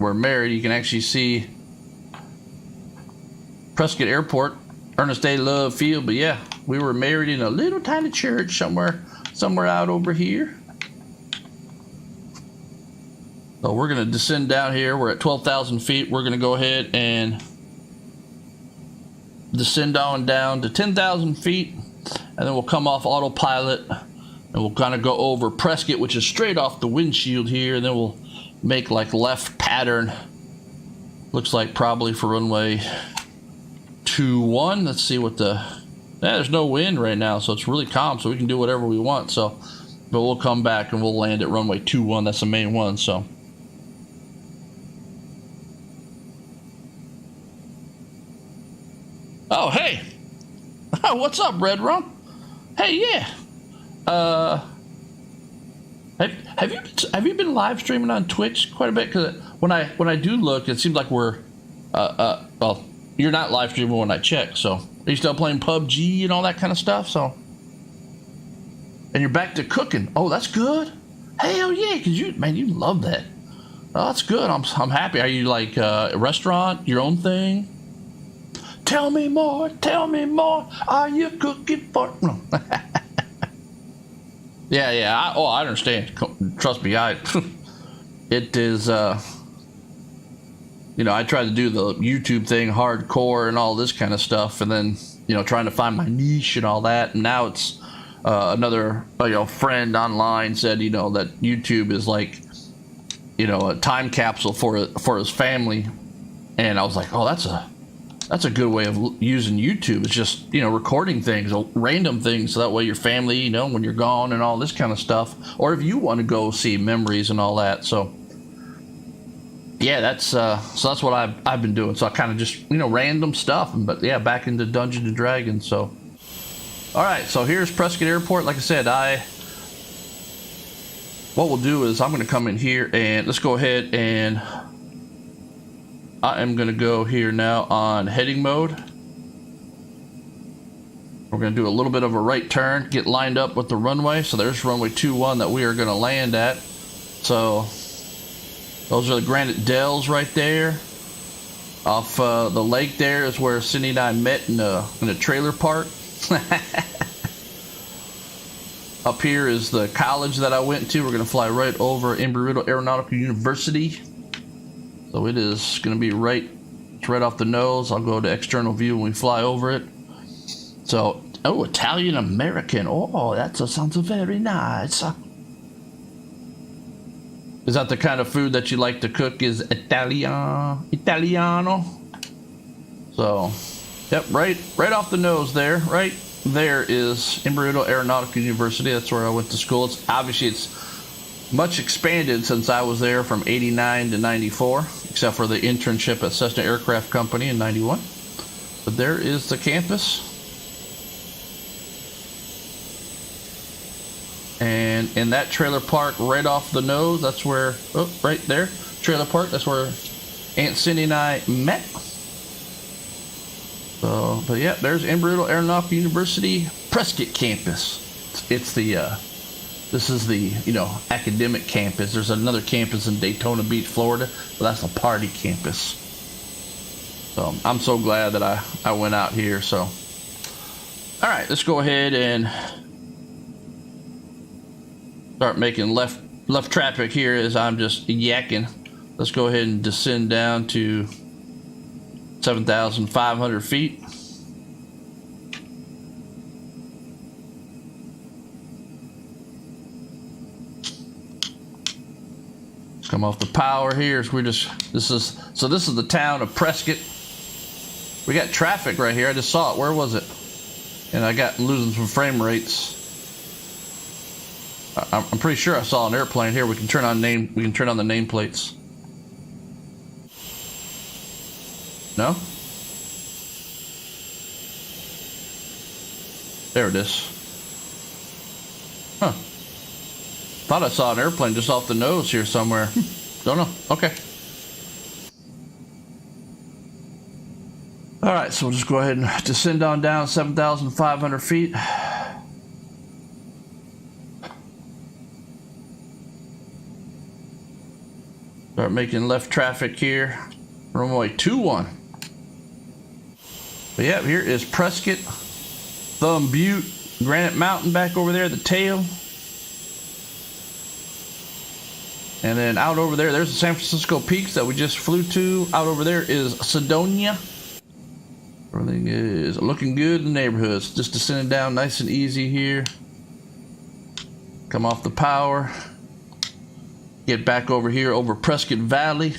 married. You can actually see Prescott Airport, Ernest A. Love Field. But yeah, we were married in a little tiny church somewhere out over here. So we're going to descend down here. We're at 12,000 feet. We're going to go ahead and descend on down to 10,000 feet. And then we'll come off autopilot and we'll kind of go over Prescott, which is straight off the windshield here. And then we'll make like left pattern. Looks like probably for runway 21. Let's see what there's no wind right now, so it's really calm, so we can do whatever we want. So, but we'll come back and we'll land at runway 21. That's the main one. So. Oh, what's up, Red Rum? Hey, yeah. Have you been live streaming on Twitch quite a bit? Because when I do look, it seems like we're well, you're not live streaming when I check. So are you still playing PUBG and all that kind of stuff? So, and you're back to cooking. Oh, that's good. Hell yeah, because you love that. Oh, that's good. I'm happy. Are you like a restaurant, your own thing? Tell me more. Tell me more. Are you cooking for? No. Yeah. I understand. Trust me. It is. I tried to do the YouTube thing, hardcore, and all this kind of stuff, and then trying to find my niche and all that. And now it's another friend online said that YouTube is like a time capsule for his family, and I was like, oh, that's a good way of using YouTube. It's just recording things, random things, so that way your family when you're gone and all this kind of stuff, or if you want to go see memories and all that. So yeah, that's what I've been doing. So I kind of just random stuff, but yeah, back into Dungeons and Dragons. So all right, so here's Prescott Airport. Like I said, what we'll do is I'm going to come in here and let's go ahead and I am going to go here now on heading mode. We're going to do a little bit of a right turn, get lined up with the runway. So there's runway 21 that we are going to land at. So those are the Granite Dells right there. Off the lake there is where Cindy and I met in a trailer park. Up here is the college that I went to. We're going to fly right over Embry-Riddle Aeronautical University. So it is going to be right off the nose. I'll go to external view when we fly over it. So, oh, Italian American. Oh, that sounds very nice. Is that the kind of food that you like to cook? Is Italiano? So, yep, right off the nose there. Right there is Embry-Riddle Aeronautical University. That's where I went to school. It's much expanded since I was there from 89 to 94, except for the internship at Cessna Aircraft Company in 91. But there is the campus. And in that trailer park right off the nose, that's where, right there, trailer park, that's where Aunt Cindy and I met. So, but yeah, there's Embry-Riddle Aeronautical University Prescott campus. It's this is the academic campus. There's another campus in Daytona Beach, Florida, but that's a party campus. So I'm so glad that I went out here. So all right, let's go ahead and start making left traffic here as I'm just yakking. Let's go ahead and descend down to 7,500 feet. Let's come off the power here. So this is the town of Prescott. We got traffic right here. I just saw it. Where was it? And I got losing some frame rates. I'm pretty sure I saw an airplane here. We can turn on the nameplates. No? There it is. Huh. Thought I saw an airplane just off the nose here somewhere. Don't know. Okay. Alright, so we'll just go ahead and descend on down 7,500 feet. Start making left traffic here. Runway 21. But yeah, here is Prescott, Thumb Butte, Granite Mountain back over there, the tail. And then out over there, there's the San Francisco Peaks that we just flew to. Out over there is Sedonia. Everything is looking good in the neighborhoods. Just descending down nice and easy here. Come off the power. Get back over here over Prescott Valley.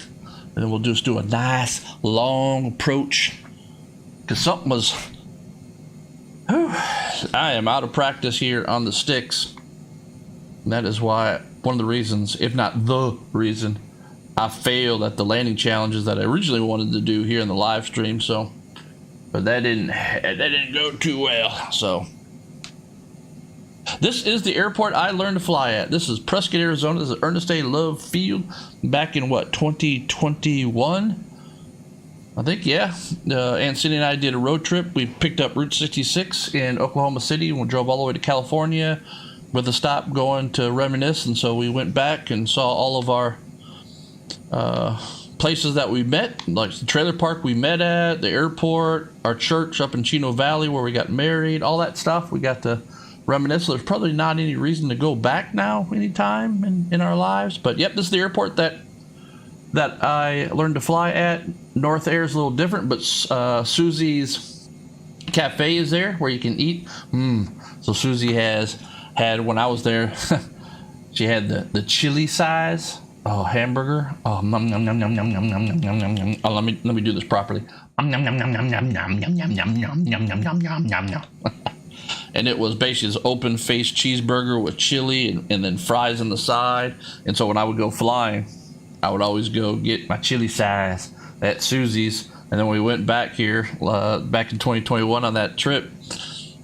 And then we'll just do a nice long approach. Because something was... Whew, I am out of practice here on the sticks. And that is why, one of the reasons, if not the reason, I failed at the landing challenges that I originally wanted to do here in the live stream. So but that didn't go too well. So this is the airport I learned to fly at. This is Prescott, Arizona. This is Ernest A. Love Field back in what, 2021? I think, yeah. Aunt Cindy and I did a road trip. We picked up Route 66 in Oklahoma City and we drove all the way to California with a stop going to reminisce. And so we went back and saw all of our places that we met, like the trailer park we met at, the airport, our church up in Chino Valley where we got married, all that stuff. We got to reminisce. There's probably not any reason to go back now anytime in our lives. But yep, this is the airport that I learned to fly at. North Air is a little different, but Susie's Cafe is there where you can eat. So Susie had when I was there, she had the chili size hamburger. Oh, nom, nom, nom, nom, nom, nom, nom, nom, nom, nom, nom. Oh, let me do this properly. Nom, nom, nom, nom, nom, nom, nom, nom, nom, nom, nom, nom, nom, nom, nom. And it was basically this open-faced cheeseburger with chili and then fries on the side. And so when I would go flying, I would always go get my chili size at Susie's. And then we went back here back in 2021 on that trip.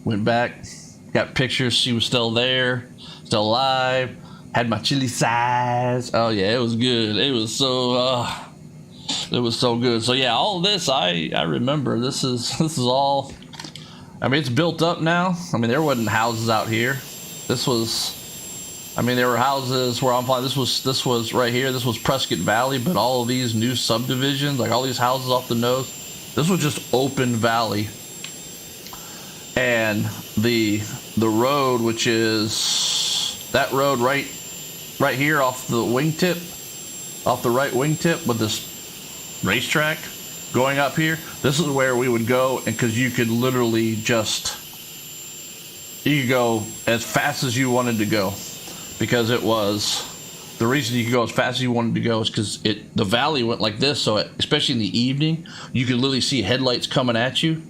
Went back, got pictures. She was still there, still alive. Had my chili size. Oh yeah, it was good. It was so good. So yeah, all of this I remember. This is all. I mean, it's built up now. I mean, there wasn't houses out here. This was, I mean, there were houses where I'm flying. This was right here. This was Prescott Valley, but all of these new subdivisions, like all these houses off the nose, this was just open valley. And the road, which is that road right here off the wingtip, off the right wingtip with this racetrack going up here, this is where we would go, and because you could literally you could go as fast as you wanted to go, because it was, the reason you could go as fast as you wanted to go is because the valley went like this, so especially in the evening, you could literally see headlights coming at you,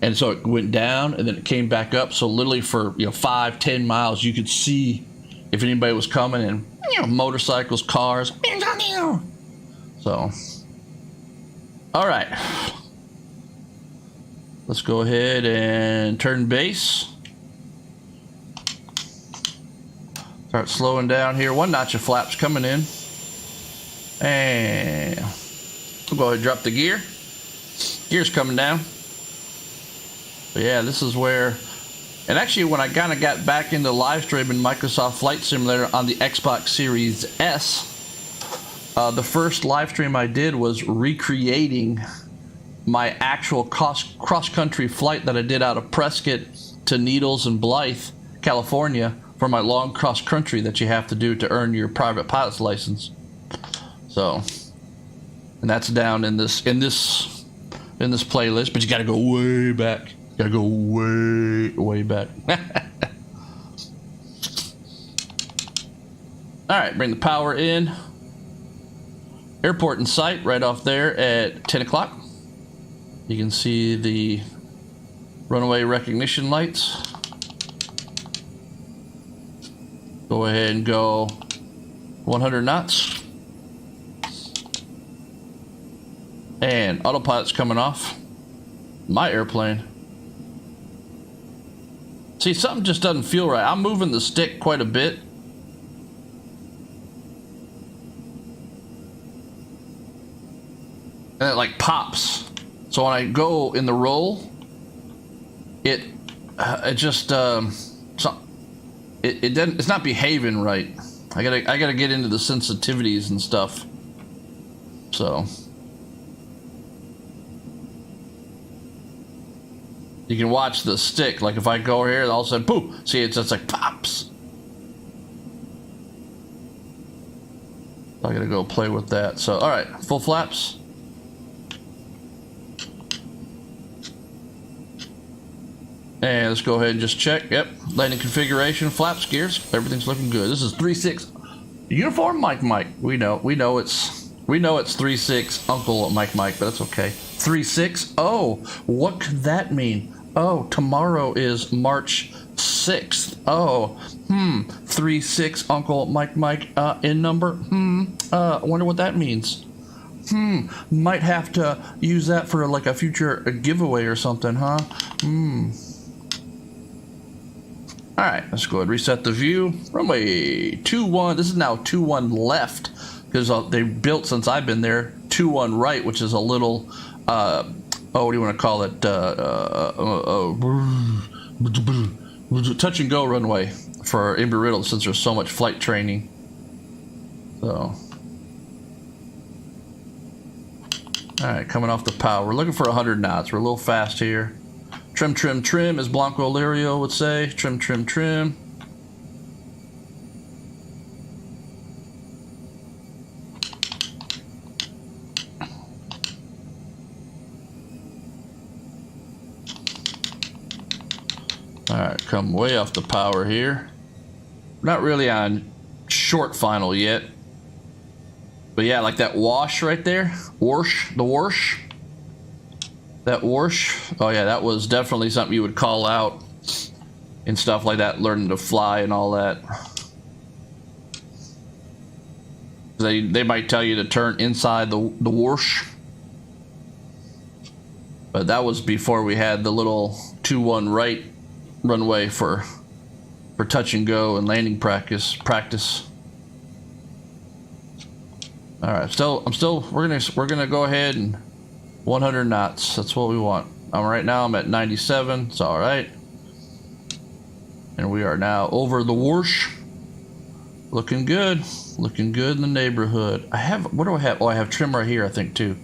and so it went down and then it came back up, so literally for 5-10 miles you could see if anybody was coming, and motorcycles, cars. So all right, let's go ahead and turn base. Start slowing down here. 1 notch of flaps coming in. And we'll go ahead and drop the gear. Gear's coming down. But yeah, this is where, and actually when I kind of got back into live streaming Microsoft Flight Simulator on the Xbox Series S, the first live stream I did was recreating my actual cross-country flight that I did out of Prescott to Needles and Blythe, California, for my long cross-country that you have to do to earn your private pilot's license. So, and that's down in this playlist, but you got to go way back. You got to go way back. All right, bring the power in. Airport in sight right off there at 10 o'clock. You can see the runway recognition lights. Go ahead and go 100 knots. And autopilot's coming off my airplane. See, something just doesn't feel right. I'm moving the stick quite a bit. And it like pops. So when I go in the roll, it just it's not behaving right. I gotta get into the sensitivities and stuff. So you can watch the stick. Like if I go here, all of a sudden, poof! See, it's just like pops. I gotta go play with that. So all right, full flaps. And let's go ahead and just check. Yep, landing configuration, flaps, gears, everything's looking good. This is 3.6 uniform Mike. We know it's 3.6 Uncle Mike, but that's okay. 3.6. Oh, what could that mean? Oh, tomorrow is March 6th. Oh, 3.6 Uncle Mike in number. I wonder what that means. Might have to use that for like a future giveaway or something, huh? Alright, let's go ahead and reset the view. Runway 21. This is now 21 left because they built, since I've been there, 21 right, which is a little, what do you want to call it? Touch and go runway for Embry-Riddle, since there's so much flight training. So, alright, coming off the power. We're looking for 100 knots. We're a little fast here. Trim, trim, trim, as Blanco Lirio would say. Trim, trim, trim. Alright, come way off the power here. Not really on short final yet. But yeah, like that wash right there. Wash, the wash. That wash. Oh yeah, that was definitely something you would call out and stuff like that, learning to fly and all that. They might tell you to turn inside the wash. But that was before we had the little 21 right runway for touch and go and landing practice. All right, we're gonna go ahead and 100 knots. That's what we want. Right now I'm at 97. It's all right. And we are now over the wash. Looking good. Looking good in the neighborhood. What do I have? Oh, I have trim right here, I think, too.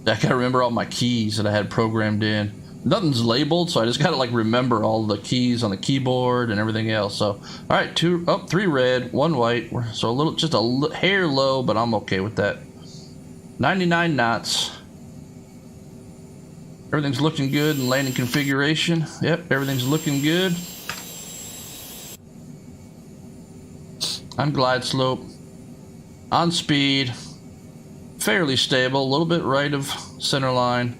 I gotta remember all my keys that I had programmed in. Nothing's labeled, so I just gotta like remember all the keys on the keyboard and everything else. So, all right, 3 red, 1 white. So just a hair low, but I'm okay with that. 99 knots. Everything's looking good in landing configuration. Yep, everything's looking good. On glide slope. On speed. Fairly stable. A little bit right of center line.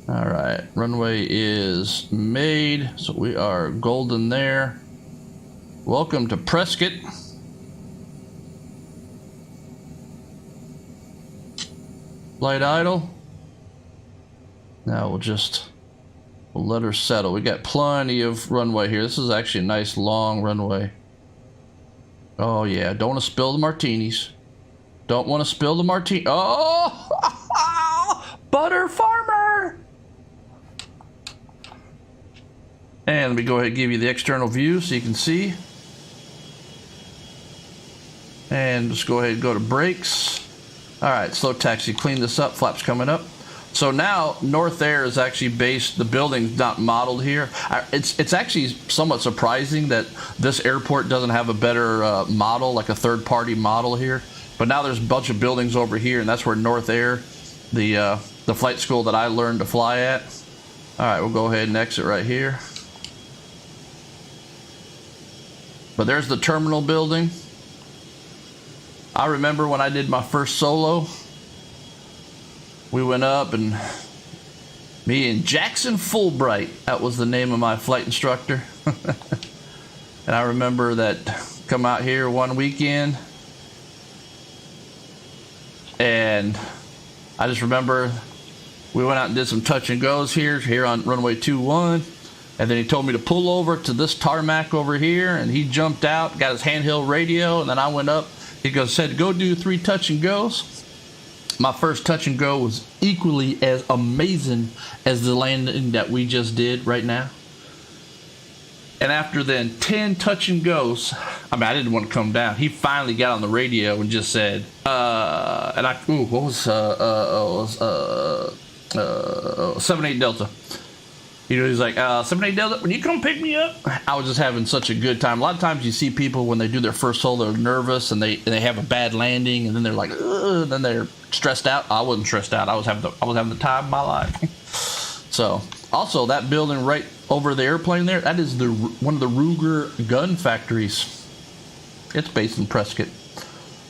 Alright, runway is made. So we are golden there. Welcome to Prescott. Flight idle. Now we'll let her settle. We got plenty of runway here. This is actually a nice long runway. Oh yeah, don't want to spill the martinis. Don't want to spill the martini. Oh, butter farmer. And let me go ahead and give you the external view so you can see. And just go ahead and go to brakes. All right, slow taxi, clean this up, flaps coming up. So now North Air is actually based, the building's not modeled here. It's actually somewhat surprising that this airport doesn't have a better model, like a third-party model here. But now there's a bunch of buildings over here, and that's where North Air, the flight school that I learned to fly at. All right, we'll go ahead and exit right here. But there's the terminal building. I remember when I did my first solo, we went up, and me and Jackson Fulbright, that was the name of my flight instructor. And I remember that come out here one weekend, and I just remember we went out and did some touch and goes here on runway 21. And then he told me to pull over to this tarmac over here, and he jumped out, got his handheld radio, and then I went up. He said, go do 3 touch and goes. My first touch and go was equally as amazing as the landing that we just did right now. And after then 10 touch and goes, I didn't want to come down. He finally got on the radio and just said, what was 78 Delta. He's like, 78 Delta, when you come pick me up? I was just having such a good time. A lot of times you see people when they do their first solo, they're nervous and they have a bad landing, and then they're like, ugh, then they're stressed out. I wasn't stressed out. I was having the time of my life. So, also that building right over the airplane there, that is one of the Ruger gun factories. It's based in Prescott.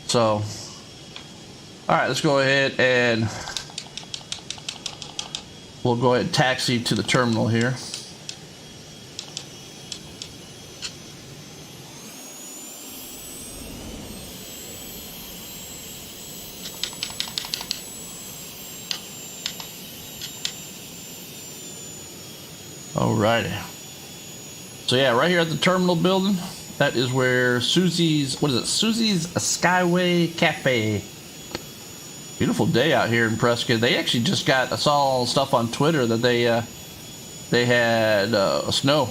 So, all right, let's go ahead and we'll go ahead and taxi to the terminal here. Alrighty. So yeah, right here at the terminal building, that is where Susie's, what is it? Susie's Skyway Cafe. Beautiful day out here in Prescott. They actually just got, I saw stuff on Twitter that they had snow.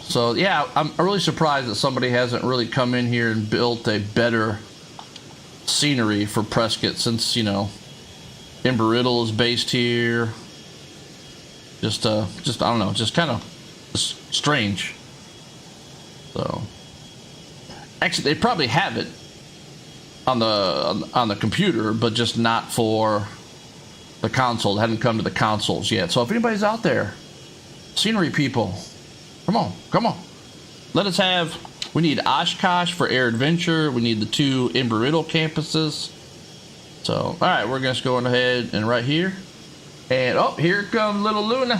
So yeah, I'm really surprised that somebody hasn't really come in here and built a better scenery for Prescott, since, you know, Embry-Riddle is based here. Just I don't know, just kind of strange. So actually, they probably have it on the computer, but just not for the console. It hadn't come to the consoles yet. So if anybody's out there, scenery people, come on. Let us have. We need Oshkosh for Air Adventure. We need the 2 Embry-Riddle campuses. So all right, we're just going ahead and right here. And oh, here comes little Luna.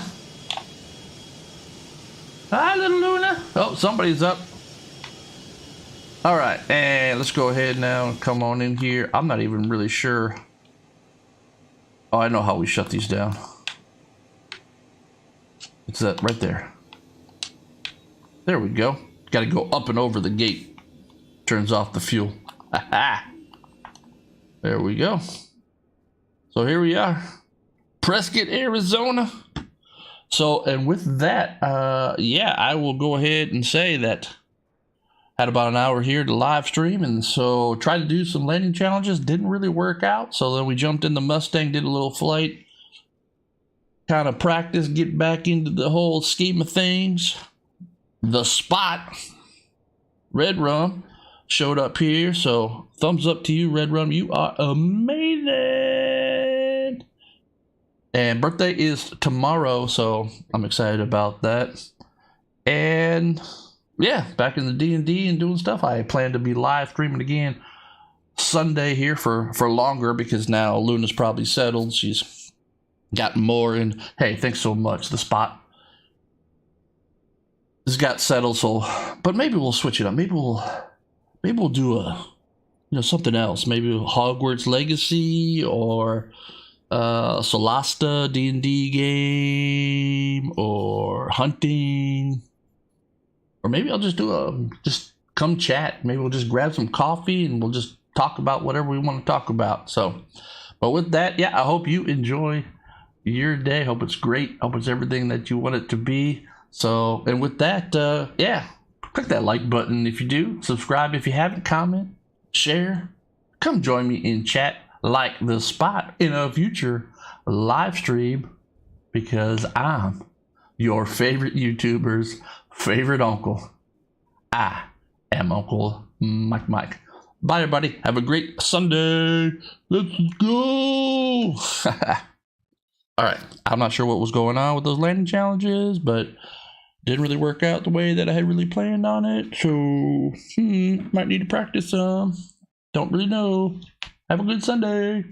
Hi, little Luna. Oh, somebody's up. All right, and let's go ahead now and come on in here. I'm not even really sure. Oh, I know how we shut these down. It's that right there. There we go. Got to go up and over the gate. Turns off the fuel. There we go. So here we are. Prescott, Arizona. So, and with that, yeah, I will go ahead and say that had about an hour here to live stream, and so tried to do some landing challenges. Didn't really work out, so then we jumped in the Mustang, did a little flight, kind of practice, get back into the whole scheme of things. The spot, Red Rum, showed up here, so thumbs up to you, Red Rum. You are amazing. And birthday is tomorrow, so I'm excited about that. And yeah, back in the D&D and doing stuff. I plan to be live streaming again Sunday here for longer, because now Luna's probably settled. She's got more, and hey, thanks so much. The spot has got settled, so but maybe we'll switch it up. Maybe we'll do a, you know, something else. Maybe Hogwarts Legacy or Solasta D&D game, or hunting. Or maybe I'll just do just come chat. Maybe we'll just grab some coffee and we'll just talk about whatever we want to talk about. So, but with that, yeah, I hope you enjoy your day. Hope it's great. Hope it's everything that you want it to be. So, and with that, yeah, click that like button if you do. Subscribe if you haven't. Comment, share. Come join me in chat like the spot in a future live stream, because I'm your favorite YouTuber's favorite uncle. I am Uncle Mike. Bye, everybody. Have a great Sunday. Let's go. All right. I'm not sure what was going on with those landing challenges, but didn't really work out the way that I had really planned on it. So, might need to practice some. Don't really know. Have a good Sunday.